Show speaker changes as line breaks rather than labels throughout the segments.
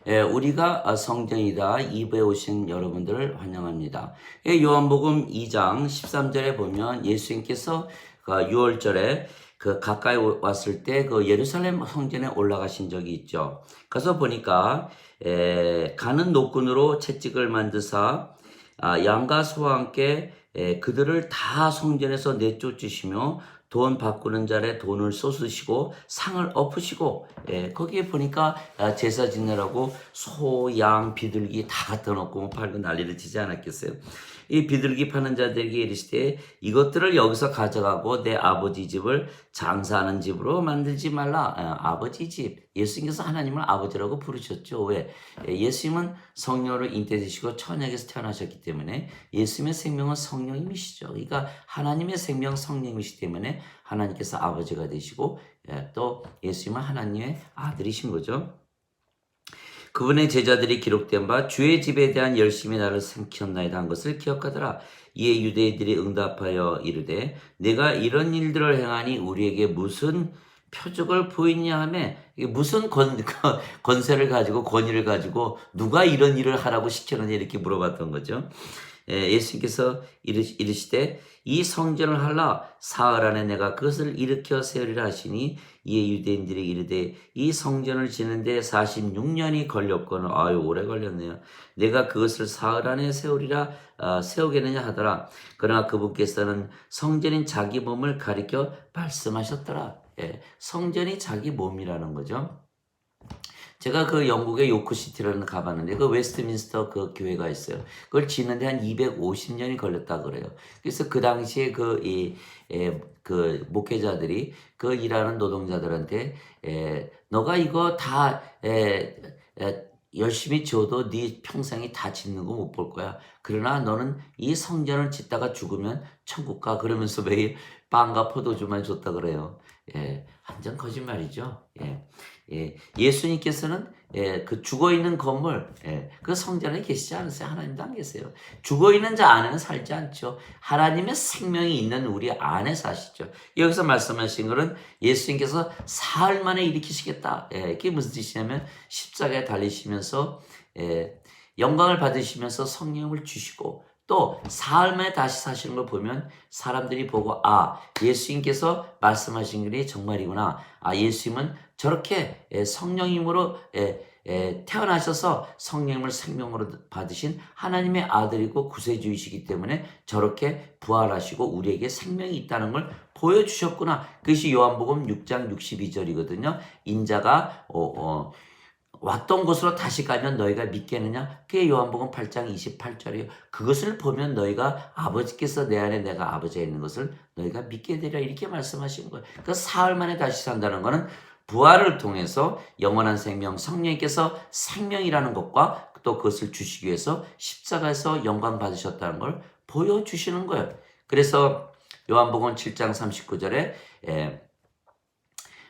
우리가 성전이다 2부에 오신 여러분들을 환영합니다. 요한복음 2장 13절에 보면 예수님께서 6월절에 가까이 왔을 때 예루살렘 성전에 올라가신 적이 있죠. 가서 보니까 가는 노끈으로 채찍을 만드사 양과 소와 함께 그들을 다 성전에서 내쫓으시며 돈 바꾸는 자리에 돈을 쏟으시고 상을 엎으시고 거기에 보니까 제사 지내라고 소, 양, 비둘기 다 갖다 놓고 뭐 팔고 난리를 치지 않았겠어요. 이 비둘기 파는 자들에게 이르시되 이것들을 여기서 가져가고 내 아버지 집을 장사하는 집으로 만들지 말라. 아버지 집. 예수님께서 하나님을 아버지라고 부르셨죠. 왜? 예수님은 성령으로 잉태되시고 천약에서 태어나셨기 때문에 예수님의 생명은 성령님이시죠. 그러니까 하나님의 생명 성령이시기 때문에 하나님께서 아버지가 되시고 또 예수님은 하나님의 아들이신 거죠. 그분의 제자들이 기록된 바 주의 집에 대한 열심히 나를 삼켰나이다 한 것을 기억하더라. 이에 유대인들이 응답하여 이르되 내가 이런 일들을 행하니 우리에게 무슨 표적을 보이냐 하며 무슨 권세를 가지고 권위를 가지고 누가 이런 일을 하라고 시켰느냐 이렇게 물어봤던 거죠. 예수님께서 이르시되 이 성전을 할라 사흘 안에 내가 그것을 일으켜 세우리라 하시니 이에 유대인들이 이르되 이 성전을 지는데 46년이 걸렸거늘 아유 오래 걸렸네요. 내가 그것을 사흘 안에 세우겠느냐 하더라. 그러나 그분께서는 성전인 자기 몸을 가리켜 말씀하셨더라. 성전이 자기 몸이라는 거죠. 제가 영국의 요크시티라는 가봤는데 웨스트민스터 교회가 있어요. 그걸 짓는데 한 250년이 걸렸다 그래요. 그래서 그 당시에 목회자들이 일하는 노동자들한테 너가 이거 다 열심히 지어도 네 평생이 다 짓는 거 못 볼 거야. 그러나 너는 이 성전을 짓다가 죽으면 천국 가. 그러면서 매일 빵과 포도주만 줬다 그래요. 완전 거짓말이죠. 예수님께서는 그 죽어있는 건물, 그 성전에 계시지 않으세요. 하나님도 안 계세요. 죽어있는 자 안에는 살지 않죠. 하나님의 생명이 있는 우리 안에 사시죠. 여기서 말씀하신 것은 예수님께서 사흘 만에 일으키시겠다. 그게 무슨 뜻이냐면 십자가에 달리시면서 영광을 받으시면서 성령을 주시고 또 사흘 만에 다시 사시는 걸 보면 사람들이 보고 예수님께서 말씀하신 글이 정말이구나. 예수님은 저렇게 성령님으로 태어나셔서 성령을 생명으로 받으신 하나님의 아들이고 구세주이시기 때문에 저렇게 부활하시고 우리에게 생명이 있다는 걸 보여주셨구나. 그것이 요한복음 6장 62절이거든요. 인자가 왔던 곳으로 다시 가면 너희가 믿겠느냐? 그게 요한복음 8장 28절이에요. 그것을 보면 너희가 아버지께서 내 안에 내가 아버지가 있는 것을 너희가 믿게 되리라 이렇게 말씀하신 거예요. 그 사흘 만에 다시 산다는 것은 부활을 통해서 영원한 생명 성령께서 생명이라는 것과 또 그것을 주시기 위해서 십자가에서 영광 받으셨다는 걸 보여주시는 거예요. 그래서 요한복음 7장 39절에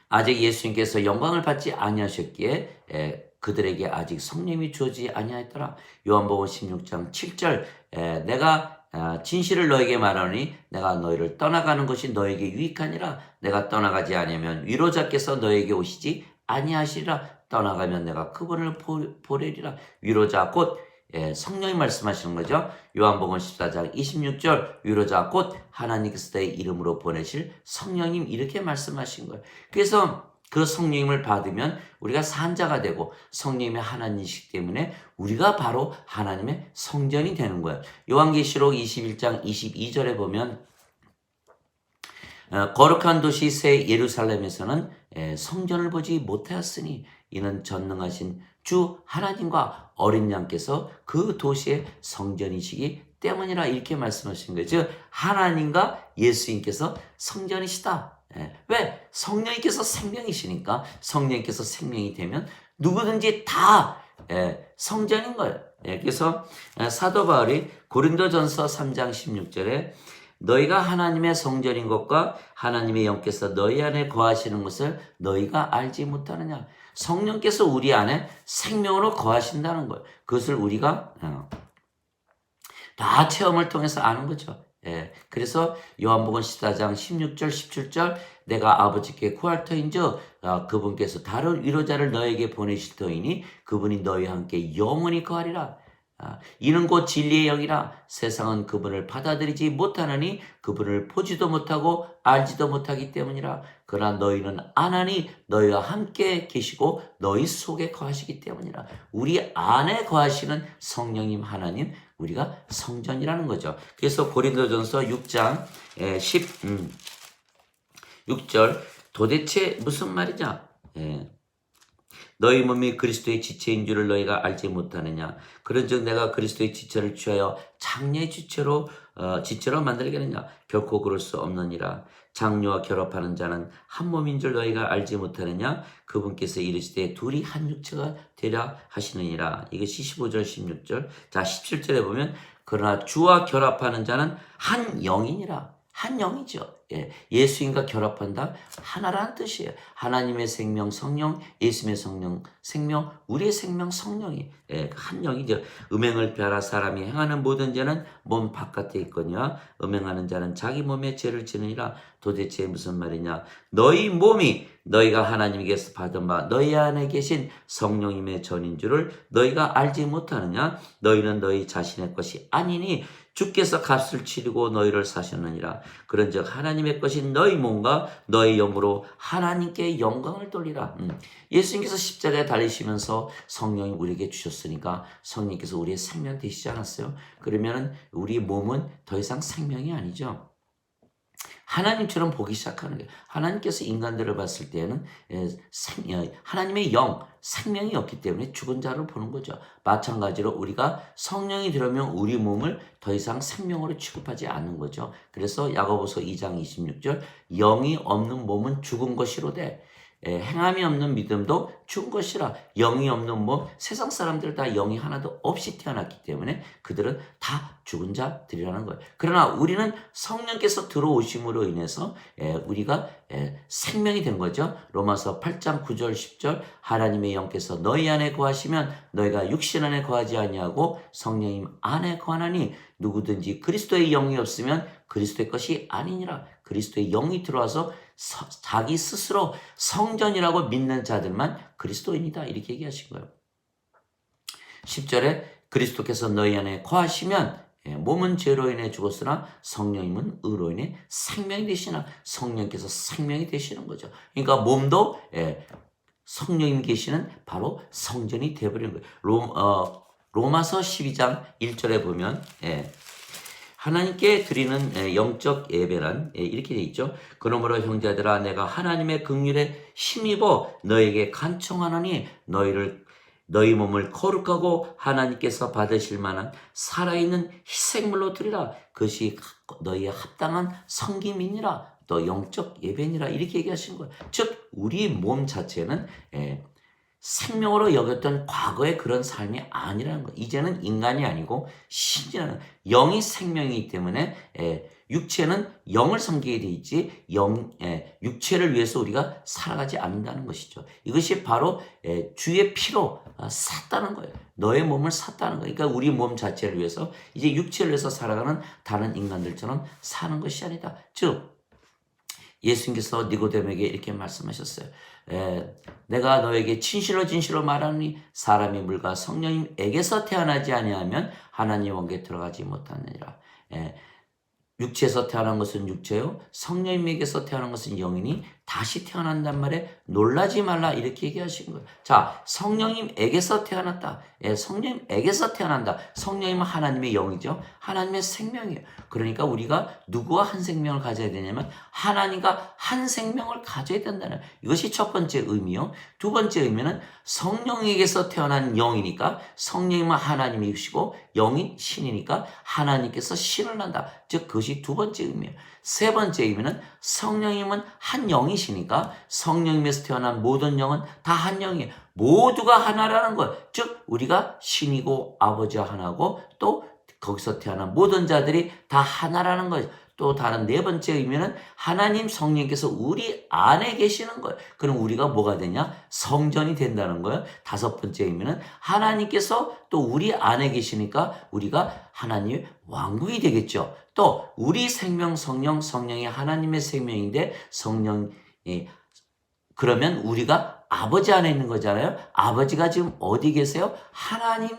아직 예수님께서 영광을 받지 아니하셨기에 그들에게 아직 성령이 주어지지 아니하였더라. 요한복음 16장 7절 내가 진실을 너에게 말하노니 내가 너희를 떠나가는 것이 너에게 유익하니라. 내가 떠나가지 아니하면 위로자께서 너에게 오시지 아니하시리라. 떠나가면 내가 그분을 보내리라. 위로자 곧 성령이 말씀하시는 거죠. 요한복음 14장 26절 위로자 곧 하나님께서 내 이름으로 보내실 성령님 이렇게 말씀하신 거예요. 그래서 그 성령님을 받으면 우리가 산자가 되고 성령님의 하나님이시기 때문에 우리가 바로 하나님의 성전이 되는 거예요. 요한계시록 21장 22절에 보면 거룩한 도시 새 예루살렘에서는 성전을 보지 못하였으니 이는 전능하신 주 하나님과 어린 양께서 그 도시의 성전이시기 때문이라 이렇게 말씀하신 거예요. 즉 하나님과 예수님께서 성전이시다. 왜? 성령님께서 생명이시니까 성령님께서 생명이 되면 누구든지 다 성전인 거예요. 그래서 사도 바울이 고린도전서 3장 16절에 너희가 하나님의 성전인 것과 하나님의 영께서 너희 안에 거하시는 것을 너희가 알지 못하느냐. 성령께서 우리 안에 생명으로 거하신다는 거예요. 그것을 우리가 다 체험을 통해서 아는 거죠. 그래서 요한복음 14장 16절 17절 내가 아버지께 구할 터인즉 그분께서 다른 위로자를 너에게 보내실 터이니 그분이 너희와 함께 영원히 거하리라. 이는 곧 진리의 영이라. 세상은 그분을 받아들이지 못하느니 그분을 보지도 못하고 알지도 못하기 때문이라. 그러나 너희는 아나니 너희와 함께 계시고 너희 속에 거하시기 때문이라. 우리 안에 거하시는 성령님 하나님, 우리가 성전이라는 거죠. 그래서 고린도전서 6장 16절 도대체 무슨 말이냐? 너희 몸이 그리스도의 지체인 줄을 너희가 알지 못하느냐? 그런즉 내가 그리스도의 지체를 취하여 장녀의 지체로 만들겠느냐? 결코 그럴 수 없느니라. 장녀와 결합하는 자는 한 몸인 줄 너희가 알지 못하느냐? 그분께서 이르시되 둘이 한 육체가 되려 하시느니라. 이것이 15절 16절. 자 17절에 보면 그러나 주와 결합하는 자는 한 영이니라. 한 영이죠. 예수님과 결합한다. 하나라는 뜻이에요. 하나님의 생명 성령, 예수님의 성령 생명, 우리의 생명 성령이 한 영이죠. 음행을 피하라. 사람이 행하는 모든 죄는 몸 바깥에 있거니와 음행하는 자는 자기 몸에 죄를 지느니라. 도대체 무슨 말이냐? 너희 몸이 너희가 하나님께서 받은 바 너희 안에 계신 성령님의 전인 줄을 너희가 알지 못하느냐? 너희는 너희 자신의 것이 아니니 주께서 값을 치르고 너희를 사셨느니라. 그런즉 하나님의 것인 너희 몸과 너희 영으로 하나님께 영광을 돌리라. 예수님께서 십자가에 달리시면서 성령이 우리에게 주셨으니까 성령님께서 우리의 생명 되시지 않았어요? 그러면 우리 몸은 더 이상 생명이 아니죠. 하나님처럼 보기 시작하는 거예요. 하나님께서 인간들을 봤을 때는 하나님의 영, 생명이 없기 때문에 죽은 자를 보는 거죠. 마찬가지로 우리가 성령이 들어오면 우리 몸을 더 이상 생명으로 취급하지 않는 거죠. 그래서 야고보서 2장 26절 영이 없는 몸은 죽은 것이로되 행함이 없는 믿음도 죽은 것이라. 영이 없는 몸, 세상 사람들 다 영이 하나도 없이 태어났기 때문에 그들은 다 죽은 자들이라는 거예요. 그러나 우리는 성령께서 들어오심으로 인해서 우리가 생명이 된 거죠. 로마서 8장 9절 10절 하나님의 영께서 너희 안에 거하시면 너희가 육신 안에 거하지 아니하고 성령님 안에 거하나니 누구든지 그리스도의 영이 없으면 그리스도의 것이 아니니라. 그리스도의 영이 들어와서 자기 스스로 성전이라고 믿는 자들만 그리스도인이다. 이렇게 얘기하신 거예요. 10절에 그리스도께서 너희 안에 거하시면 몸은 죄로 인해 죽었으나 성령님은 의로 인해 생명이 되시나. 성령께서 생명이 되시는 거죠. 그러니까 몸도 성령님 계시는 바로 성전이 되어버리는 거예요. 로마서 12장 1절에 보면 하나님께 드리는 영적 예배란 이렇게 돼 있죠. 그러므로 형제들아 내가 하나님의 긍휼에 힘입어 너에게 간청하노니 너희 몸을 거룩하고 하나님께서 받으실 만한 살아있는 희생물로 드리라. 그것이 너희의 합당한 섬김이니라. 또 영적 예배니라. 이렇게 얘기하신 거예요. 즉 우리 몸 자체는 생명으로 여겼던 과거의 그런 삶이 아니라는 거예요. 이제는 인간이 아니고 신이라는 영이 생명이기 때문에 육체는 영을 섬기게 돼 있지 육체를 위해서 우리가 살아가지 않는다는 것이죠. 이것이 바로 주의 피로 샀다는 거예요. 너의 몸을 샀다는 거예요. 그러니까 우리 몸 자체를 위해서 이제 육체를 위해서 살아가는 다른 인간들처럼 사는 것이 아니다. 즉 예수님께서 니고데모에게 이렇게 말씀하셨어요. 내가 너에게 진실로 말하니 사람이 물과 성령님에게서 태어나지 아니하면 하나님 왕국에 들어가지 못하느니라. 육체에서 태어난 것은 육체요 성령님에게서 태어난 것은 영이니 다시 태어난단 말에 놀라지 말라 이렇게 얘기하신 거예요. 자, 성령님에게서 태어났다. 성령님에게서 태어난다. 성령님은 하나님의 영이죠. 하나님의 생명이에요. 그러니까 우리가 누구와 한 생명을 가져야 되냐면 하나님과 한 생명을 가져야 된다는 이것이 첫 번째 의미요. 두 번째 의미는 성령에게서 태어난 영이니까 성령님은 하나님이시고 영이 신이니까 하나님께서 신을 난다. 즉 그것이 두 번째 의미예요. 세 번째 의미는 성령님은 한 영이시니까 성령님에서 태어난 모든 영은 다 한 영이에요. 모두가 하나라는 거예요. 즉 우리가 신이고 아버지와 하나고 또 거기서 태어난 모든 자들이 다 하나라는 거예요. 또 다른 네 번째 의미는 하나님 성령께서 우리 안에 계시는 거예요. 그럼 우리가 뭐가 되냐? 성전이 된다는 거예요. 다섯 번째 의미는 하나님께서 또 우리 안에 계시니까 우리가 하나님의 왕국이 되겠죠. 또 우리 생명 성령, 성령이 하나님의 생명인데 성령이 그러면 우리가 아버지 안에 있는 거잖아요. 아버지가 지금 어디 계세요? 하나님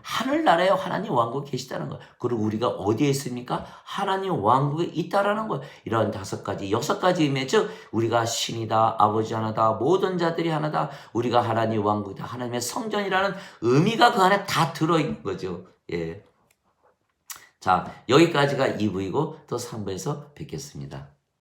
하늘나라에 하나님 왕국에 계시다는 거예요. 그리고 우리가 어디에 있습니까? 하나님 왕국에 있다라는 거예요. 이런 다섯 가지, 여섯 가지 의미, 즉 우리가 신이다, 아버지 하나다, 모든 자들이 하나다, 우리가 하나님 왕국이다, 하나님의 성전이라는 의미가 그 안에 다 들어있는 거죠. 예. 자, 여기까지가 2부이고 또 3부에서 뵙겠습니다.